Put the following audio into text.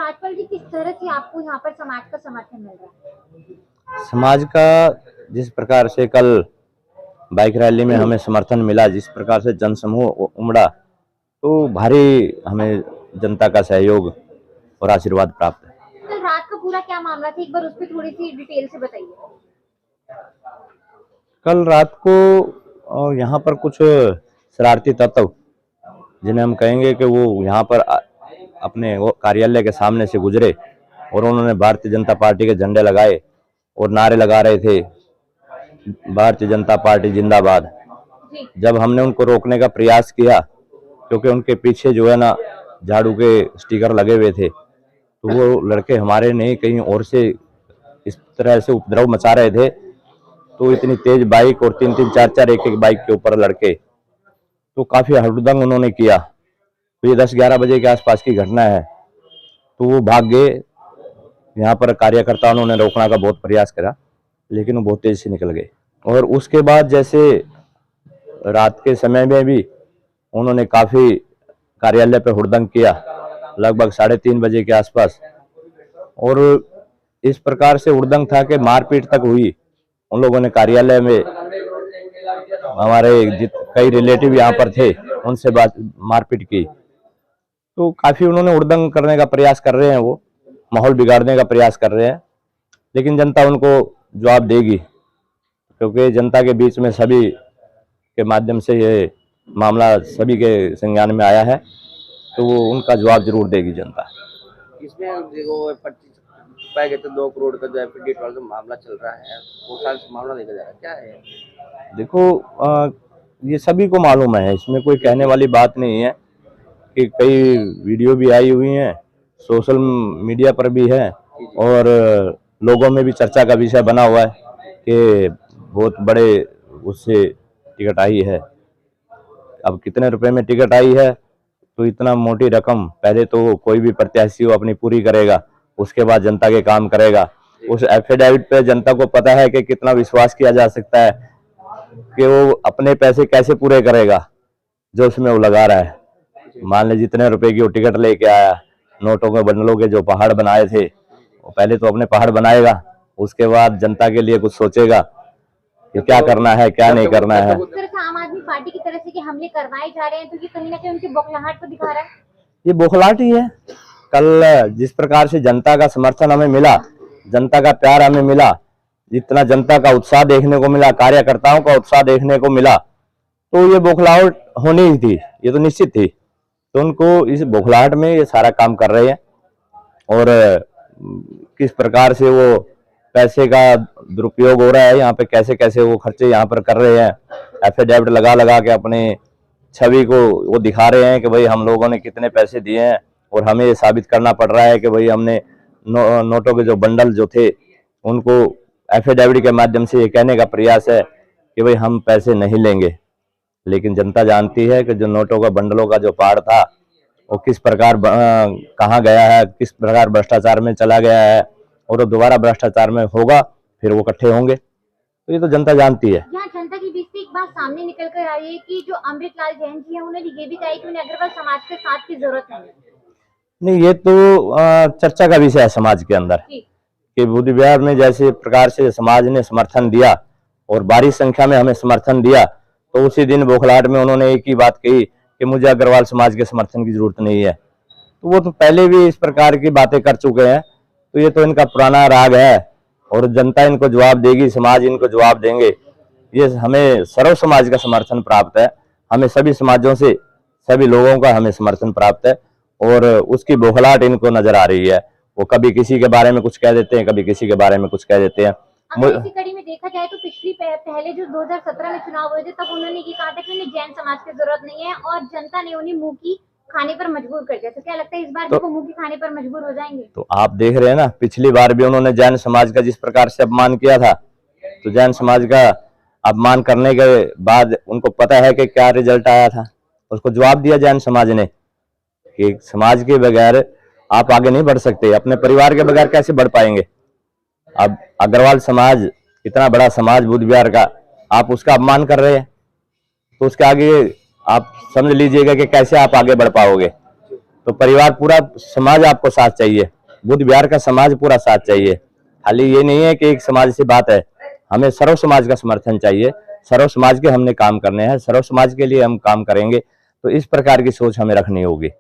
राजपाल जी, किस तरह से आपको यहाँ पर समाज का समर्थन मिल रहा है? समाज का जिस प्रकार से कल बाइक रैली में हमें समर्थन मिला, जिस प्रकार से जनसमूह उमड़ा, तो भारी हमें जनता का सहयोग और आशीर्वाद प्राप्त है। कल रात का पूरा क्या मामला था, एक बार उस पर थोड़ी सी डिटेल से बताइए। कल रात को यहाँ पर कुछ शरारती तत्व, जिन्हें हम कहेंगे कि वो यहाँ पर अपने वो कार्यालय के सामने से गुजरे और उन्होंने भारतीय जनता पार्टी के झंडे लगाए और नारे लगा रहे थे, भारतीय जनता पार्टी जिंदाबाद। जब हमने उनको रोकने का प्रयास किया, क्योंकि उनके पीछे जो है ना झाड़ू के स्टिकर लगे हुए थे, तो वो लड़के हमारे नहीं कहीं और से इस तरह से उपद्रव मचा रहे थे। तो इतनी तेज बाइक और तीन तीन चार चार एक एक बाइक के ऊपर लड़के, तो काफी हड़दंग उन्होंने किया। तो ये 10-11 बजे के आसपास की घटना है। तो वो भाग गए। यहाँ पर कार्यकर्ताओं ने रोकने का बहुत प्रयास करा, लेकिन वो बहुत तेज से निकल गए। और उसके बाद जैसे रात के समय में भी उन्होंने काफी कार्यालय पे हुड़दंग किया, लगभग 3:30 बजे के आसपास। और इस प्रकार से हुड़दंग था कि मारपीट तक हुई। उन लोगों ने कार्यालय में, हमारे कई रिलेटिव यहाँ पर थे, उनसे मारपीट की। तो काफी उन्होंने हुड़दंग करने का प्रयास कर रहे हैं, वो माहौल बिगाड़ने का प्रयास कर रहे हैं, लेकिन जनता उनको जवाब देगी, क्योंकि जनता के बीच में सभी के माध्यम से ये मामला सभी के संज्ञान में आया है, तो वो उनका जवाब जरूर देगी जनता। इसमें देखो 25 पाए गए तो 2 करोड़ का जो एफिडेविट वाला जो मामला चल रहा है, वो साल से मामला देखा जा रहा है, क्या है? देखो, ये सभी को मालूम है, इसमें कोई कहने वाली बात नहीं है कि कई वीडियो भी आई हुई हैं, सोशल मीडिया पर भी है और लोगों में भी चर्चा का विषय बना हुआ है कि बहुत बड़े उससे टिकट आई है। अब कितने रुपए में टिकट आई है, तो इतना मोटी रकम पहले तो कोई भी प्रत्याशी वो अपनी पूरी करेगा, उसके बाद जनता के काम करेगा। उस एफिडेविट पे जनता को पता है कि कितना विश्वास किया जा सकता है कि वो अपने पैसे कैसे पूरे करेगा जो उसमें वो लगा रहा है। मान ले जितने रुपए की वो टिकट लेके आया, नोटों के बंडलों के जो पहाड़ बनाए थे, वो पहले तो अपने पहाड़ बनाएगा, उसके बाद जनता के लिए कुछ सोचेगा कि क्या करना है क्या नहीं करना है। आम आदमी पार्टी की तरफ से कि हमले करवाए जा रहे हैं, तो ये कहीं ना कहीं उनकी बौखलाहट को दिखा रहा है। ये बौखलाहट ही है। कल जिस प्रकार से जनता का समर्थन हमें मिला, जनता का प्यार हमें मिला, जितना जनता का उत्साह देखने को मिला, कार्यकर्ताओं का उत्साह देखने को मिला, तो ये बौखलाहट होनी ही थी, ये तो निश्चित थी। तो उनको इस बौखलाहट में ये सारा काम कर रहे हैं और किस प्रकार से वो पैसे का दुरुपयोग हो रहा है यहाँ पे, कैसे कैसे वो खर्चे यहाँ पर कर रहे हैं, एफिडेविट लगा लगा के अपने छवि को वो दिखा रहे हैं कि भाई हम लोगों ने कितने पैसे दिए हैं, और हमें ये साबित करना पड़ रहा है कि भाई हमने नोटों के जो बंडल जो थे उनको एफिडेविट के माध्यम से ये कहने का प्रयास है कि भाई हम पैसे नहीं लेंगे। लेकिन जनता जानती है कि जो नोटों का बंडलों का जो पहाड़ था वो किस प्रकार कहाँ गया है, किस प्रकार भ्रष्टाचार में चला गया है, और वो दोबारा भ्रष्टाचार में होगा, फिर वो इकट्ठे होंगे। तो ये तो जनता जानती है। यहाँ जनता के बीच से एक बात सामने निकल कर आ रही है कि जो अमृतलाल जैन जी है, उन्होंने ये भी कहा कि उन्हें अग्रवाल समाज के साथ की जरूरत नहीं। ये तो चर्चा का विषय है समाज के अंदर कि बुद्ध विहार में जैसे प्रकार से समाज ने समर्थन दिया और भारी संख्या में हमें समर्थन दिया, तो उसी दिन बौखलाहट में उन्होंने एक ही बात कही कि मुझे अग्रवाल समाज के समर्थन की जरूरत नहीं है। तो वो तो पहले भी इस प्रकार की बातें कर चुके हैं, तो ये तो इनका पुराना राग है और जनता इनको जवाब देगी, समाज इनको जवाब देंगे। ये हमें सर्व समाज का समर्थन प्राप्त है, हमें सभी समाजों से सभी लोगों का हमें समर्थन प्राप्त है, और उसकी बौखलाहट इनको नजर आ रही है। वो कभी किसी के बारे में कुछ कह देते हैं, कभी किसी के बारे में कुछ कह देते हैं। इसी कड़ी में देखा जाए तो पहले जो 2017 में चुनाव हुए थे, तब उन्होंने ये कहा था कि उन्हें जैन समाज की जरूरत नहीं है, और जनता ने उन्हें मुंह की खाने पर मजबूर कर दिया। तो क्या लगता है इस बार भी वो मुंह की खाने पर मजबूर हो जाएंगे? तो आप देख रहे हैं ना, पिछली बार भी उन्होंने जैन समाज का जिस प्रकार से अपमान किया था, तो जैन समाज का अपमान करने के बाद उनको पता है कि क्या रिजल्ट आया था, उसको जवाब दिया जैन समाज ने कि समाज के बगैर आप आगे नहीं बढ़ सकते, अपने परिवार के बगैर कैसे बढ़ पाएंगे। अब अग्रवाल समाज इतना बड़ा समाज बुद्ध विहार का, आप उसका अपमान कर रहे हैं, तो उसके आगे आप समझ लीजिएगा कि कैसे आप आगे बढ़ पाओगे। तो परिवार पूरा समाज आपको साथ चाहिए, बुद्ध विहार का समाज पूरा साथ चाहिए। खाली ये नहीं है कि एक समाज से बात है, हमें सर्व समाज का समर्थन चाहिए। सर्व समाज के हमने काम करने हैं, सर्व समाज के लिए हम काम करेंगे। तो इस प्रकार की सोच हमें रखनी होगी।